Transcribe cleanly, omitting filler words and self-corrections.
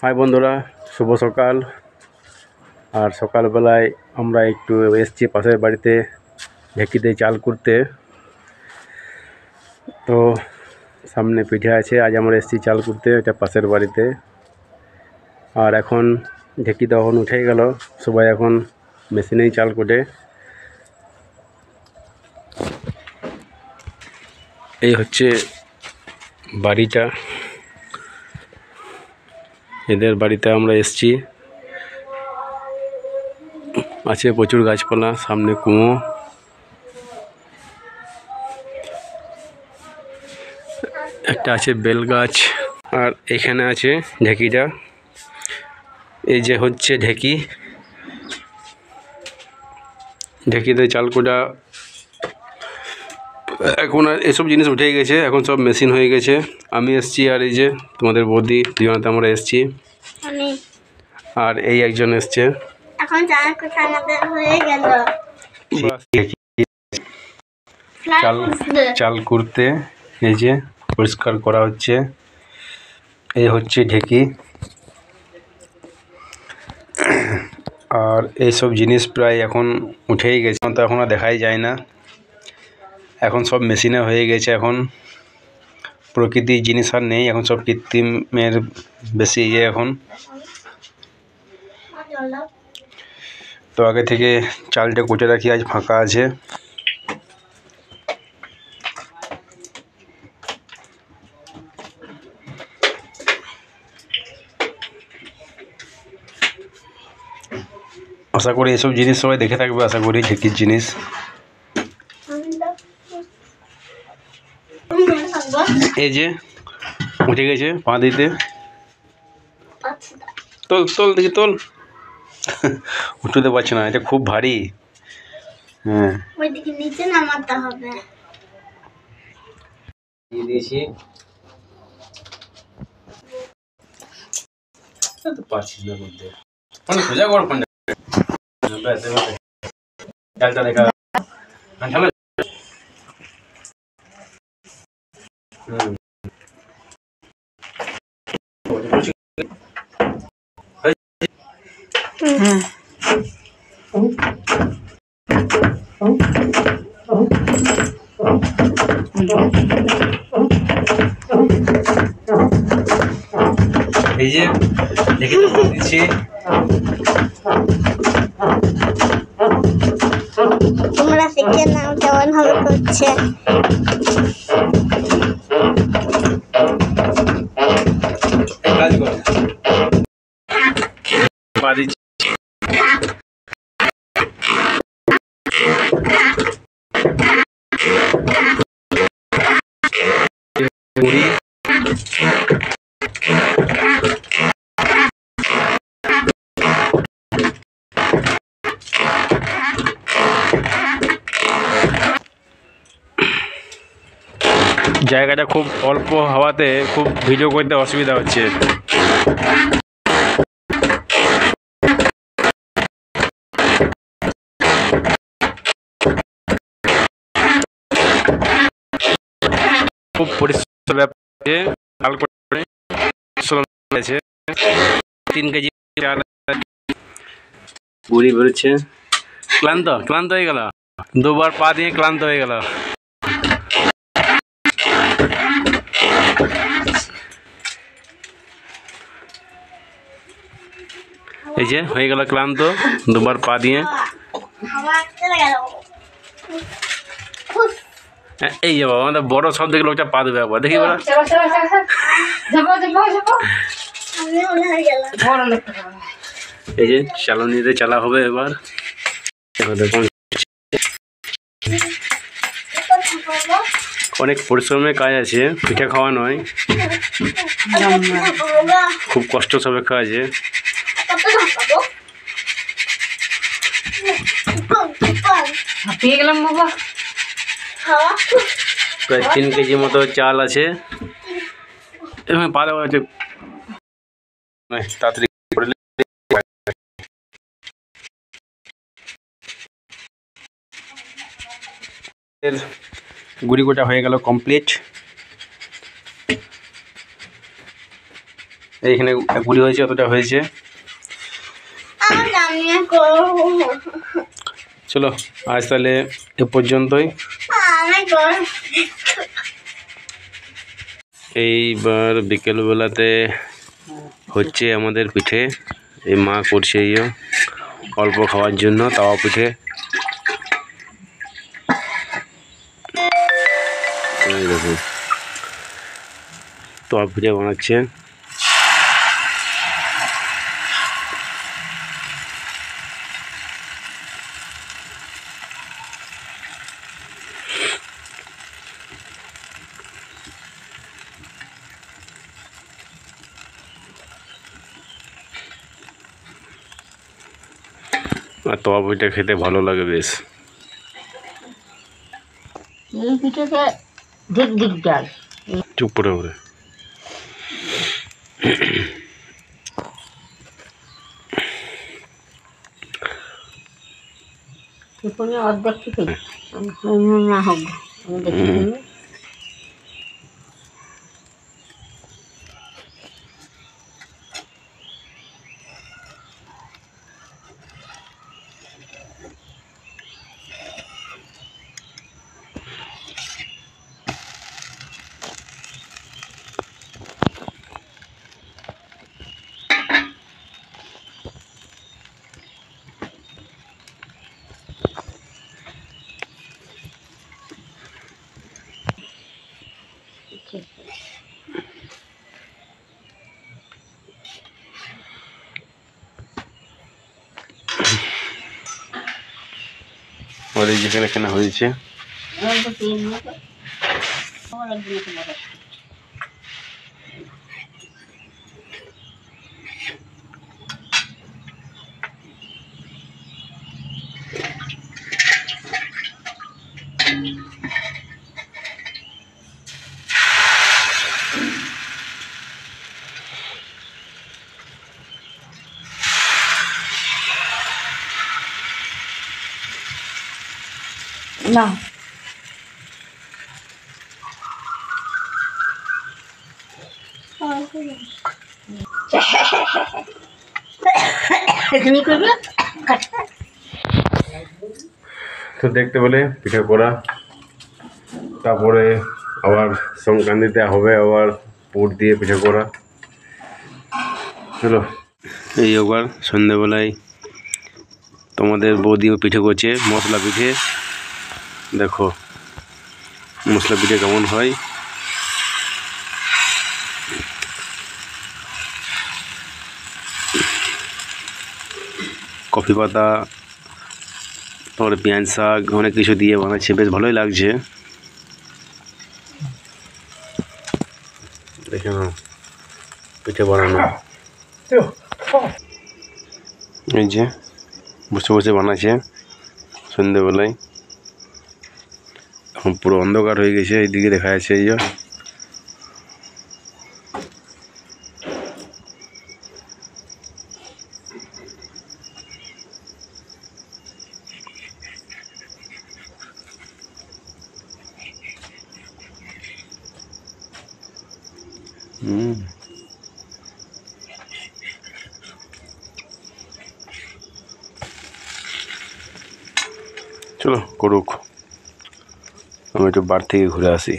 High বন্ধুরা, শুভ সকাল। আর সকালবেলায় আমরা একটু এসছি পাশের বাড়িতে ঢেকিতে চাল করতে। তো সামনে পিঠে আছে, আজ আমরা এসছি চাল করতে, এটা পাশের বাড়িতে। আর এখন ঢেকি তখন উঠে গেল, সবাই এখন মেশিনেই চাল কোটে। এই হচ্ছে বাড়িটা, এদের বাড়িতে আমরা এসছি। আছে প্রচুর গাছপালা, সামনে কুয়ো, একটা আছে বেল গাছ। আর এখানে আছে ঢেকিটা, এই যে হচ্ছে ঢেকি, ঢেকিতে চাল কোটা। এখন আর এসব জিনিস উঠে গেছে, এখন সব মেশিন হয়ে গেছে। আমি এসছি আর এই যে তোমাদের বৌদি, দুজনাতে আমরা এসছি। আর এই একজন এসছে। এখন চাল করতে এই যে পরিষ্কার করা হচ্ছে। এই হচ্ছে ঢেকি। আর এইসব জিনিস প্রায় এখন উঠেই গেছে, তো এখন আর দেখাই যায় না, এখন সব মেশিনে হয়ে গেছে। এখন প্রকৃতির জিনিস আর নেই, এখন সব কৃত্রিমের বেশি এখন। তো আগে থেকে চালটা কুটে রাখি, আজ ফাঁকা আছে। আশা করি এসব জিনিস সবাই দেখে থাকবে, আশা করি ঢেকির জিনিস। এই যে উঠে গেছে পা দিতে, তোল তোল দেখি তোল। উঠতে পারছে না, এটা খুব ভারী। হ্যাঁ, ওইদিকে নিচে নামাতে হবে। দিয়ে দিয়েছি, তো পারছিস না বলতে। মানে সোজা কর কোনটা, চালটা দেখা। এই যে দেখে তো দিচ্ছি। তোমরা শিখে নাও কেমন ভাবে করছে। কাজ কর পা দিচ্ছি। জায়গাটা খুব অল্প হওয়াতে খুব ভিডিও করতে অসুবিধা হচ্ছে। খুব পরিশ্রম ব্যাপারে চাল করে 3 কেজি চাল গুড়ি বেরোচ্ছে। ক্লান্ত ক্লান্ত হয়ে গেল, দুবার পা দিয়ে ক্লান্ত হয়ে গেল। এই যে হয়ে গেল ক্লান্ত, দুবার পা দিয়ে। এই যাবো আমাদের বড় সব দেখে লোকটা পা দেবে একবার, দেখি বলো। এই যে চালনিতে চালা হবে এবার। অনেক পরিশ্রমের কাজ আছে, পিঠে খাওয়া নয়, খুব কষ্ট সাপেক্ষ আছে। প্রায় 3 কেজি মতো চাল আছে। এবং পা দেওয়া আছে তাড়াতাড়ি করলে। গুড়ি গোটা হয়ে গেল কমপ্লিট। এইখানে এক গুলি হয়েছে, অতটা হয়েছে। আমি জানি না করবো। চলো আজ তাহলে এ পর্যন্তই। আমি করবো। এইবার বিকেলবেলাতে হচ্ছে আমাদের পিঠে। এই মা করছে অল্প খাওয়ার জন্য তাওয়া পিঠে। এই দেখুন তাওয়া পিঠে বানাচ্ছে। আর তাওয়া পিঠা খেতে ভালো লাগে বেশ। এই পিঠেতে দিক দিক ডাল চুপ করে করে টিপনে অর্ধেক থেকে না হোক আমি দেখি আমাদের যেখানে কেনা হয়েছে। অল্প তেল মতো আমার একদিন বড় না এখানে করবে তো দেখতে পেলে পিঠে করা, তারপরে আবার সংক্রান্তিতে হবে আবার পুর দিয়ে পিঠে করা। চলো এই আবার সন্ধ্যেবেলায় তোমাদের বৌদিও পিঠে করছে, মশলা পিঠে। দেখো মশলা পিঠে কেমন হয়। কফি পাতা, তারপরে পেঁয়াজ শাক, অনেক কিছু দিয়ে বানাচ্ছে, বেশ ভালোই লাগছে। দেখে নাও পিঠে বানানো। এই যে বসে বসে বানাচ্ছে সন্ধ্যেবেলায়। এখন পুরো অন্ধকার হয়ে গেছে, এইদিকে দেখা যাচ্ছে এই যে। চলো করুক, আমি একটু বার থেকে ঘুরে আসি।